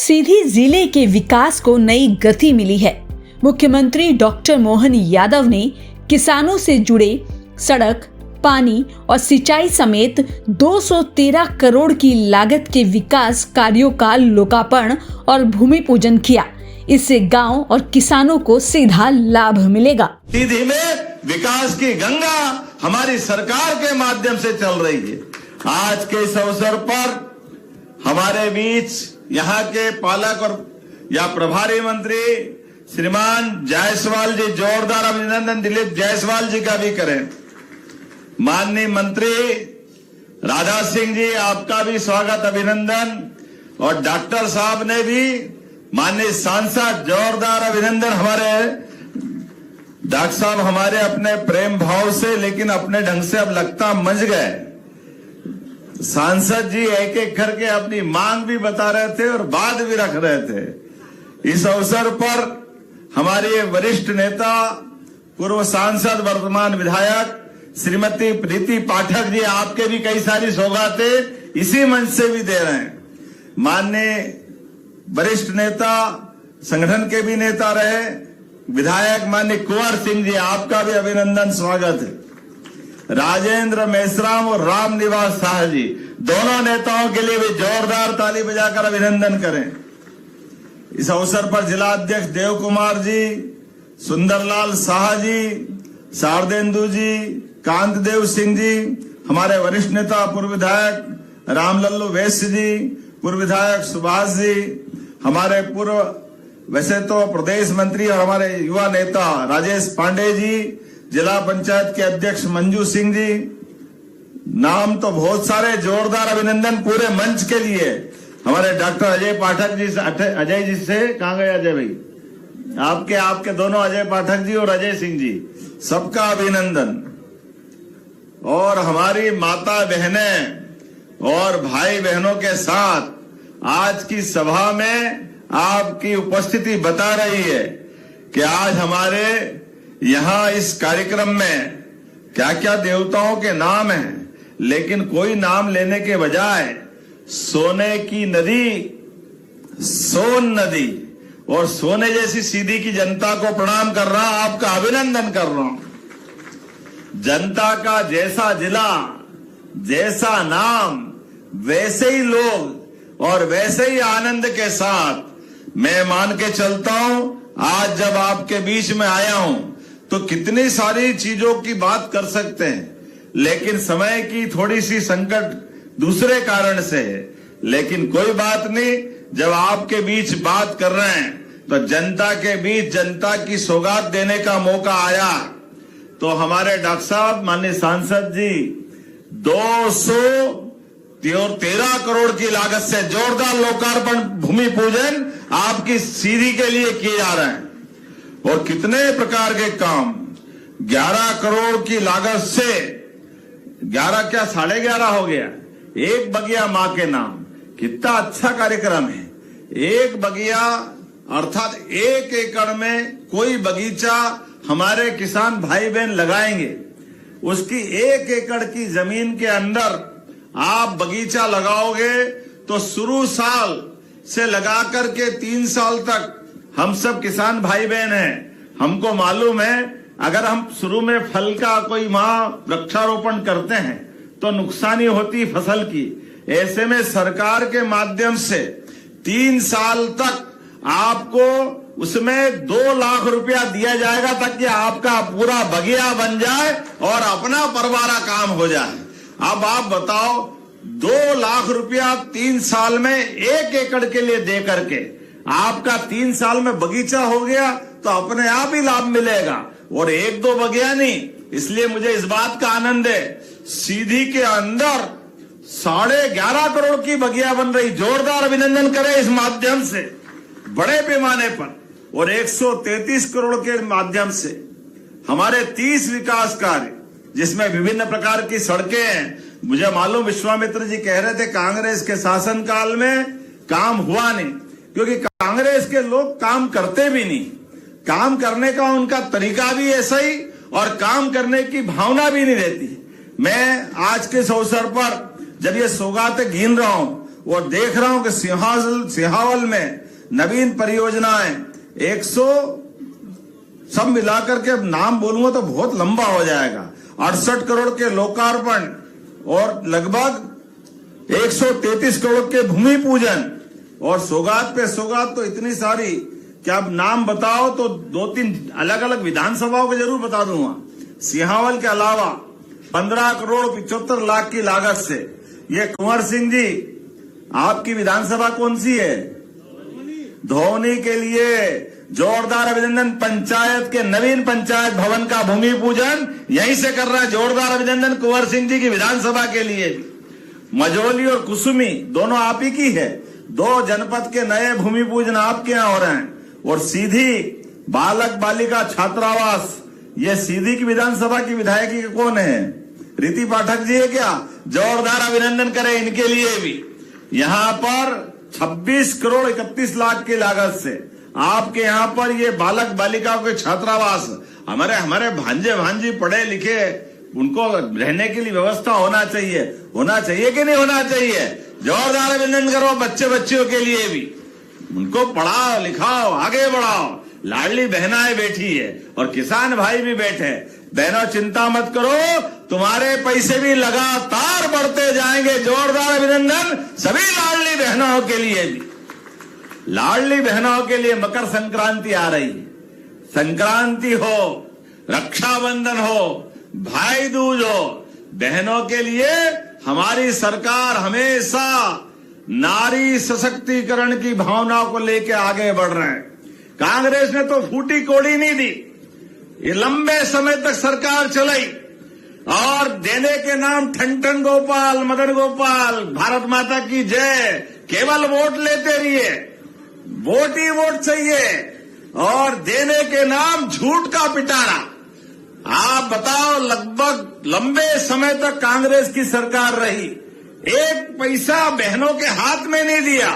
सीधी जिले के विकास को नई गति मिली है। मुख्यमंत्री डॉक्टर मोहन यादव ने किसानों से जुड़े सड़क, पानी और सिंचाई समेत 213 करोड़ की लागत के विकास कार्यों का लोकार्पण और भूमि पूजन किया। इससे गांव और किसानों को सीधा लाभ मिलेगा। सीधी में विकास की गंगा हमारी सरकार के माध्यम से चल रही है। आज के इस अवसर पर हमारे बीच यहाँ के पालक और या प्रभारी मंत्री श्रीमान जायसवाल जी, जोरदार अभिनंदन दिलीप जायसवाल जी का भी करें। माननीय मंत्री राधा सिंह जी, आपका भी स्वागत अभिनंदन। और डॉक्टर साहब ने भी, माननीय सांसद, जोरदार अभिनंदन। हमारे डॉक्टर साहब हमारे अपने प्रेम भाव से, लेकिन अपने ढंग से अब लगता मंझ गए। सांसद जी एक एक करके अपनी मांग भी बता रहे थे और बात भी रख रहे थे। इस अवसर पर हमारे वरिष्ठ नेता, पूर्व सांसद, वर्तमान विधायक श्रीमती प्रीति पाठक जी, आपके भी कई सारी सौगातें इसी मंच से भी दे रहे हैं। माननीय वरिष्ठ नेता, संगठन के भी नेता रहे, विधायक माननीय कुंवर सिंह जी, आपका भी अभिनंदन, स्वागत है। राजेंद्र मेश्राम और राम निवास शाह जी, दोनों नेताओं के लिए भी जोरदार ताली बजाकर अभिनंदन करें। इस अवसर पर जिला अध्यक्ष देव कुमार जी, सुंदरलाल शाह जी, शारदेंदु जी, कांतदेव सिंह जी, हमारे वरिष्ठ नेता पूर्व विधायक रामलल्लू वैश्य जी, पूर्व विधायक सुभाष जी, हमारे पूर्व वैसे तो प्रदेश मंत्री और हमारे युवा नेता राजेश पांडे जी, जिला पंचायत के अध्यक्ष मंजू सिंह जी, नाम तो बहुत सारे, जोरदार अभिनंदन पूरे मंच के लिए। हमारे डॉक्टर अजय पाठक जी, अजय जी से कहां गए अजय भाई? आपके दोनों, अजय पाठक जी और अजय सिंह जी, सबका अभिनंदन। और हमारी माता बहनें और भाई बहनों के साथ आज की सभा में आपकी उपस्थिति बता रही है कि आज हमारे यहाँ इस कार्यक्रम में क्या क्या देवताओं के नाम हैं, लेकिन कोई नाम लेने के बजाय सोने की नदी, सोन नदी और सोने जैसी सीधी की जनता को प्रणाम कर रहा हूं, आपका अभिनंदन कर रहा हूं। जनता का जैसा जिला, जैसा नाम, वैसे ही लोग और वैसे ही आनंद के साथ मैं मान के चलता हूं। आज जब आपके बीच में आया हूं तो कितनी सारी चीजों की बात कर सकते हैं, लेकिन समय की थोड़ी सी संकट दूसरे कारण से है। लेकिन कोई बात नहीं, जब आपके बीच बात कर रहे हैं तो जनता के बीच जनता की सौगात देने का मौका आया। तो हमारे डॉक्टर साहब, माननीय सांसद जी, 213 करोड़ की लागत से जोरदार लोकार्पण भूमि पूजन आपकी सीधी के लिए किए जा रहे हैं। और कितने प्रकार के काम, 11 करोड़ की लागत से 11 क्या 11.5 हो गया, एक बगिया मां के नाम। कितना अच्छा कार्यक्रम है। एक बगिया अर्थात 1 एकड़ में कोई बगीचा हमारे किसान भाई बहन लगाएंगे, उसकी 1 एकड़ की जमीन के अंदर आप बगीचा लगाओगे तो शुरू साल से लगा करके 3 साल तक हम सब किसान भाई बहन हैं, हमको मालूम है अगर हम शुरू में फल का कोई वृक्षारोपण करते हैं तो नुकसानी होती फसल की। ऐसे में सरकार के माध्यम से 3 साल तक आपको उसमें 2 लाख रुपया दिया जाएगा ताकि आपका पूरा बगिया बन जाए और अपना परवारा काम हो जाए। अब आप बताओ, 2 लाख रुपया 3 साल में 1 एकड़ के लिए दे करके आपका 3 साल में बगीचा हो गया तो अपने आप ही लाभ मिलेगा। और 1-2 बगिया नहीं, इसलिए मुझे इस बात का आनंद है, सीधी के अंदर 11.5 करोड़ की बगिया बन रही। जोरदार अभिनंदन करें इस माध्यम से, बड़े पैमाने पर। और 133 करोड़ के माध्यम से हमारे 30 विकास कार्य, जिसमें विभिन्न प्रकार की सड़कें हैं। मुझे मालूम, विश्वामित्र जी कह रहे थे कांग्रेस के शासनकाल में काम हुआ नहीं, क्योंकि कांग्रेस के लोग काम करते भी नहीं। काम करने का उनका तरीका भी ऐसा ही और काम करने की भावना भी नहीं रहती। मैं आज के इस अवसर पर जब ये सौगातें गिन रहा हूं और देख रहा हूं कि सिहावल में नवीन परियोजनाएं 100 सब मिलाकर के अब नाम बोलूंगा तो बहुत लंबा हो जाएगा। 68 करोड़ के लोकार्पण और लगभग 133 करोड़ के भूमि पूजन और सौगात पे सौगात तो इतनी सारी कि आप नाम बताओ तो 2-3 अलग अलग विधानसभाओं को जरूर बता दूंगा। सिहावल के अलावा 15 करोड़ 75 लाख की लागत से ये कुंवर सिंह जी, आपकी विधानसभा कौन सी है? धोनी के लिए जोरदार अभिनंदन। पंचायत के नवीन पंचायत भवन का भूमि पूजन यहीं से कर रहा है। जोरदार अभिनंदन कुंवर सिंह जी की विधानसभा के लिए। मझौली और कुसुमी दोनों आप ही की है। 2 जनपद के नए भूमि पूजन आपके यहां हो रहे हैं। और सीधी बालक बालिका छात्रावास, ये सीधी की विधानसभा की विधायक कौन है? रीति पाठक जी है क्या? जोरदार अभिनंदन करें इनके लिए भी। यहां पर 26 करोड़ 31 लाख की लागत से आपके यहां पर ये बालक बालिकाओं के छात्रावास, हमारे भांजे भांजी पढ़े लिखे, उनको रहने के लिए व्यवस्था होना चाहिए कि नहीं होना चाहिए? जोरदार अभिनंदन करो बच्चे बच्चियों के लिए भी। उनको पढ़ाओ लिखाओ आगे बढ़ाओ। लाडली बहनाएं बैठी है और किसान भाई भी बैठे। बहनों चिंता मत करो, तुम्हारे पैसे भी लगातार बढ़ते जाएंगे। जोरदार अभिनंदन सभी लाडली बहनों के लिए भी। लाडली बहनों के लिए मकर संक्रांति आ रही है। संक्रांति हो, रक्षाबंधन हो, भाई दूज हो, बहनों के लिए हमारी सरकार हमेशा नारी सशक्तिकरण की भावना को लेकर आगे बढ़ रहे हैं। कांग्रेस ने तो फूटी कोड़ी नहीं दी। ये लंबे समय तक सरकार चलाई और देने के नाम ठन गोपाल, मदन गोपाल, भारत माता की जय, केवल वोट लेते रहिए, वोट ही वोट चाहिए और देने के नाम झूठ का पिटारा। आप बताओ, लगभग लंबे समय तक कांग्रेस की सरकार रही, एक पैसा बहनों के हाथ में नहीं दिया।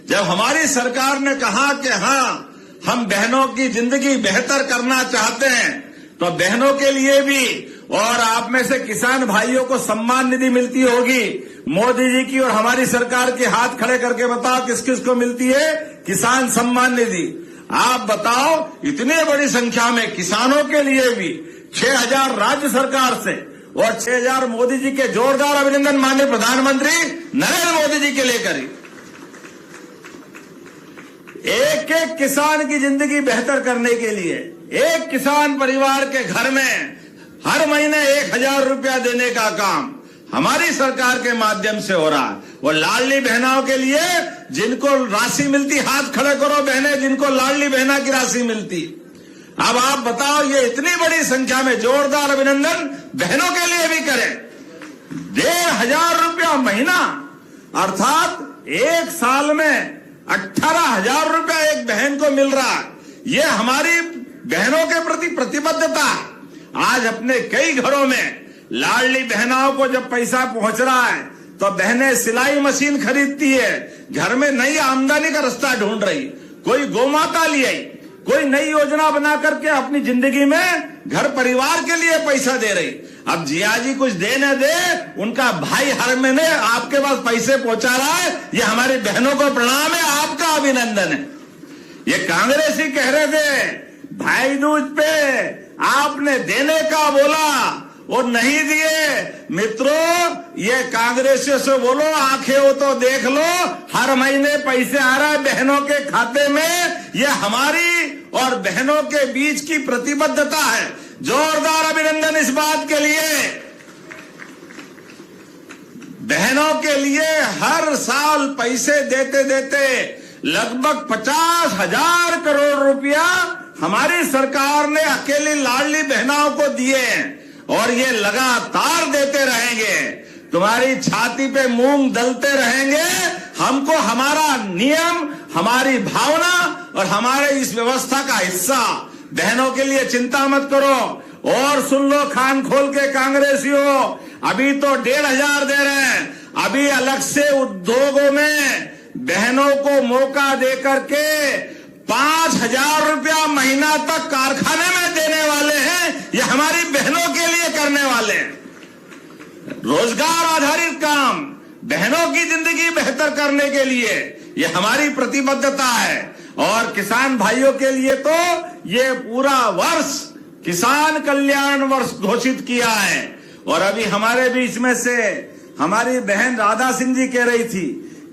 जब हमारी सरकार ने कहा कि हाँ हम बहनों की जिंदगी बेहतर करना चाहते हैं, तो बहनों के लिए भी, और आप में से किसान भाइयों को सम्मान निधि मिलती होगी मोदी जी की और हमारी सरकार के, हाथ खड़े करके बताओ किस किस को मिलती है किसान सम्मान निधि? आप बताओ, इतने बड़ी संख्या में किसानों के लिए भी 6,000 राज्य सरकार से और 6,000 मोदी जी के। जोरदार अभिनंदन माननीय प्रधानमंत्री नरेंद्र मोदी जी के लेकर। एक एक किसान की जिंदगी बेहतर करने के लिए एक किसान परिवार के घर में हर महीने 1,000 रुपया देने का काम हमारी सरकार के माध्यम से हो रहा है। वो लाडली बहनाओं के लिए जिनको राशि मिलती, हाथ खड़े करो बहनें जिनको लाडली बहना की राशि मिलती। अब आप बताओ, ये इतनी बड़ी संख्या में जोरदार अभिनंदन बहनों के लिए भी करें। 1,500 रुपया महीना, अर्थात एक साल में 18,000 रुपया एक बहन को मिल रहा है। ये हमारी बहनों के प्रति प्रतिबद्धता। आज अपने कई घरों में लाडली बहनाओं को जब पैसा पहुंच रहा है तो बहनें सिलाई मशीन खरीदती है, घर में नई आमदनी का रास्ता ढूंढ रही, कोई गोमाता ले आई, कोई नई योजना बना करके अपनी जिंदगी में घर परिवार के लिए पैसा दे रही। अब जिया जी कुछ दे न दे, उनका भाई हर महीने आपके पास पैसे पहुंचा रहा है। ये हमारी बहनों को प्रणाम है, आपका अभिनंदन है। ये कांग्रेसी कह रहे थे भाई दूज पे आपने देने का बोला और नहीं दिए। मित्रों, ये कांग्रेसियों से बोलो, आंखें हो तो देख लो, हर महीने पैसे आ रहा है बहनों के खाते में। ये हमारी और बहनों के बीच की प्रतिबद्धता है। जोरदार अभिनंदन इस बात के लिए। बहनों के लिए हर साल पैसे देते देते लगभग 50,000 करोड़ रुपया हमारी सरकार ने अकेली लाडली बहनाओं को दिए हैं और ये लगातार देते रहेंगे। तुम्हारी छाती पे मूंग दलते रहेंगे। हमको हमारा नियम, हमारी भावना और हमारे इस व्यवस्था का हिस्सा। बहनों के लिए चिंता मत करो। और सुन लो कान खोल के कांग्रेसियों, अभी तो 1,500 दे रहे हैं। अभी अलग से उद्योगों में बहनों को मौका दे करके 5,000 रुपया महीना तक कारखाने में देने वाले हैं। ये हमारी बहनों के लिए करने वाले हैं। रोजगार आधारित काम, बहनों की जिंदगी बेहतर करने के लिए ये हमारी प्रतिबद्धता है। और किसान भाइयों के लिए तो ये पूरा वर्ष किसान कल्याण वर्ष घोषित किया है। और अभी हमारे बीच में से हमारी बहन राधा सिंह जी कह रही थी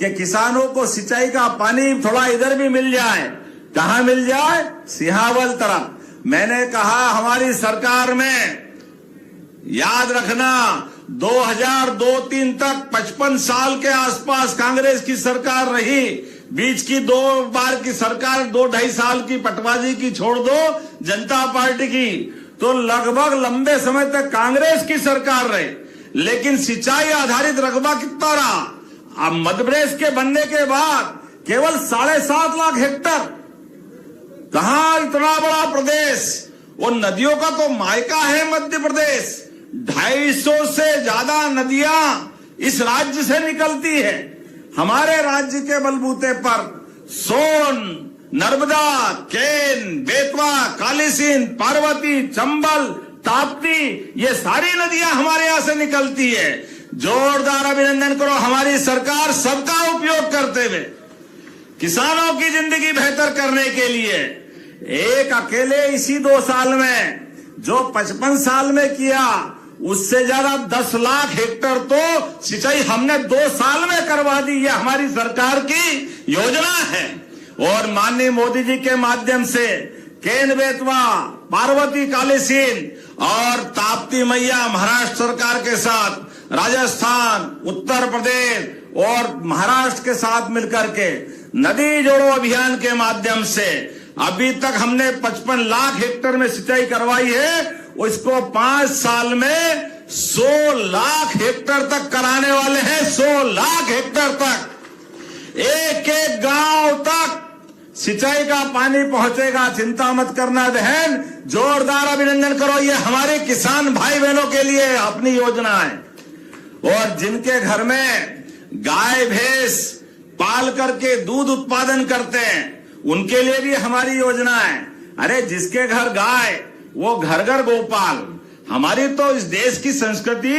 कि किसानों को सिंचाई का पानी थोड़ा इधर भी मिल जाए। कहाँ मिल जाए? सिहावल तरफ। मैंने कहा हमारी सरकार में, याद रखना, 2002-03 तक 55 साल के आसपास कांग्रेस की सरकार रही। बीच की 2 बार की सरकार 2-2.5 साल की पटवाजी की छोड़ दो, जनता पार्टी की, तो लगभग लंबे समय तक कांग्रेस की सरकार रही। लेकिन सिंचाई आधारित रकबा कितना रहा? अब मध्य प्रदेश के बनने के बाद केवल 7.5 लाख हेक्टर। कहां इतना बड़ा प्रदेश? वो नदियों का तो मायका है मध्य प्रदेश। 250 से ज्यादा नदियां इस राज्य से निकलती है। हमारे राज्य के बलबूते पर सोन, नर्मदा, केन, बेतवा, कालीसिंध, पार्वती, चंबल, ताप्ती, ये सारी नदियां हमारे यहां से निकलती है। जोरदार अभिनंदन करो हमारी सरकार सबका उपयोग करते हुए किसानों की जिंदगी बेहतर करने के लिए। एक अकेले इसी 2 साल में जो 55 साल में किया, उससे ज्यादा 10 लाख हेक्टर तो सिंचाई हमने 2 साल में करवा दी। ये हमारी सरकार की योजना है। और माननीय मोदी जी के माध्यम से केन, बेतवा, पार्वती, कालीसिंध और ताप्ती मैया महाराष्ट्र सरकार के साथ, राजस्थान, उत्तर प्रदेश और महाराष्ट्र के साथ मिलकर के नदी जोड़ो अभियान के माध्यम से अभी तक हमने 55 लाख हेक्टर में सिंचाई करवाई है। उसको 5 साल में 100 लाख हेक्टर तक कराने वाले हैं। 100 लाख हेक्टर तक, एक एक गांव तक सिंचाई का पानी पहुंचेगा। चिंता मत करना बहन, जोरदार अभिनंदन करो। ये हमारे किसान भाई बहनों के लिए अपनी योजना है। और जिनके घर में गाय भैंस पाल करके दूध उत्पादन करते हैं, उनके लिए भी हमारी योजना है। अरे जिसके घर गाय, वो घर घर गोपाल। हमारी तो इस देश की संस्कृति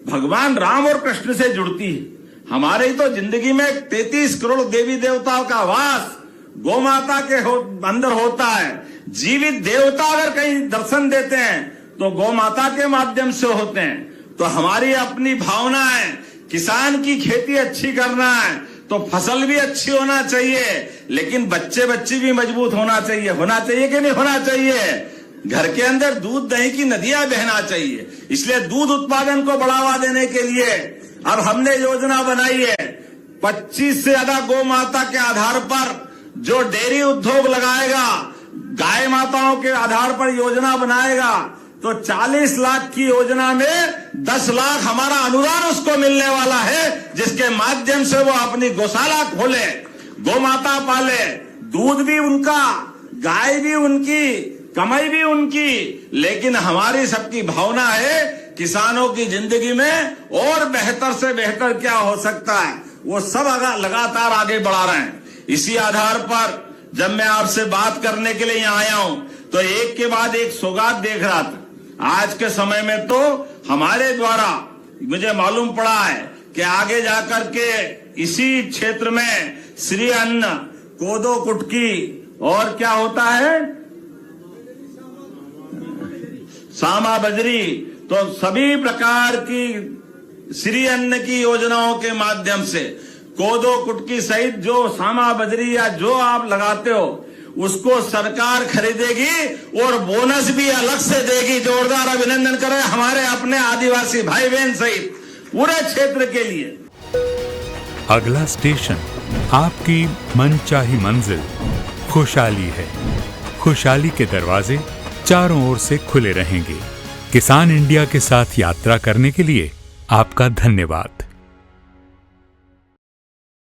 भगवान राम और कृष्ण से जुड़ती है। हमारी तो जिंदगी में 33 करोड़ देवी देवताओं का वास गौ माता के अंदर होता है। जीवित देवता अगर कहीं दर्शन देते हैं तो गौ माता के माध्यम से होते हैं। तो हमारी अपनी भावना है, किसान की खेती अच्छी करना है तो फसल भी अच्छी होना चाहिए, लेकिन बच्चे भी मजबूत होना चाहिए। होना चाहिए कि नहीं होना चाहिए? घर के अंदर दूध दही की नदियां बहना चाहिए। इसलिए दूध उत्पादन को बढ़ावा देने के लिए अब हमने योजना बनाई है। 25 से ज्यादा गौ माता के आधार पर जो डेयरी उद्योग लगाएगा, गाय माताओं के आधार पर योजना बनाएगा, तो 40 लाख की योजना में 10 लाख हमारा अनुदान उसको मिलने वाला है, जिसके माध्यम से वो अपनी गौशाला खोले, गौ माता पाले, दूध भी उनका, गाय भी उनकी, कमाई भी उनकी। लेकिन हमारी सबकी भावना है किसानों की जिंदगी में और बेहतर से बेहतर क्या हो सकता है, वो सब लगातार आगे बढ़ा रहे हैं। इसी आधार पर जब मैं आपसे बात करने के लिए यहाँ आया हूं तो एक के बाद एक सौगात देख रहा था। आज के समय में तो हमारे द्वारा मुझे मालूम पड़ा है कि आगे जाकर के इसी क्षेत्र में श्री अन्न, कोदो कुटकी और क्या होता है, सामा बजरी, तो सभी प्रकार की श्री अन्न की योजनाओं के माध्यम से कोदो कुटकी सहित जो सामा बजरी या जो आप लगाते हो उसको सरकार खरीदेगी और बोनस भी अलग से देगी। जोरदार अभिनंदन करें हमारे अपने आदिवासी भाई बहन सहित पूरे क्षेत्र के लिए। अगला स्टेशन आपकी मनचाही मंजिल खुशहाली है। खुशहाली के दरवाजे चारों ओर से खुले रहेंगे। किसान इंडिया के साथ यात्रा करने के लिए आपका धन्यवाद।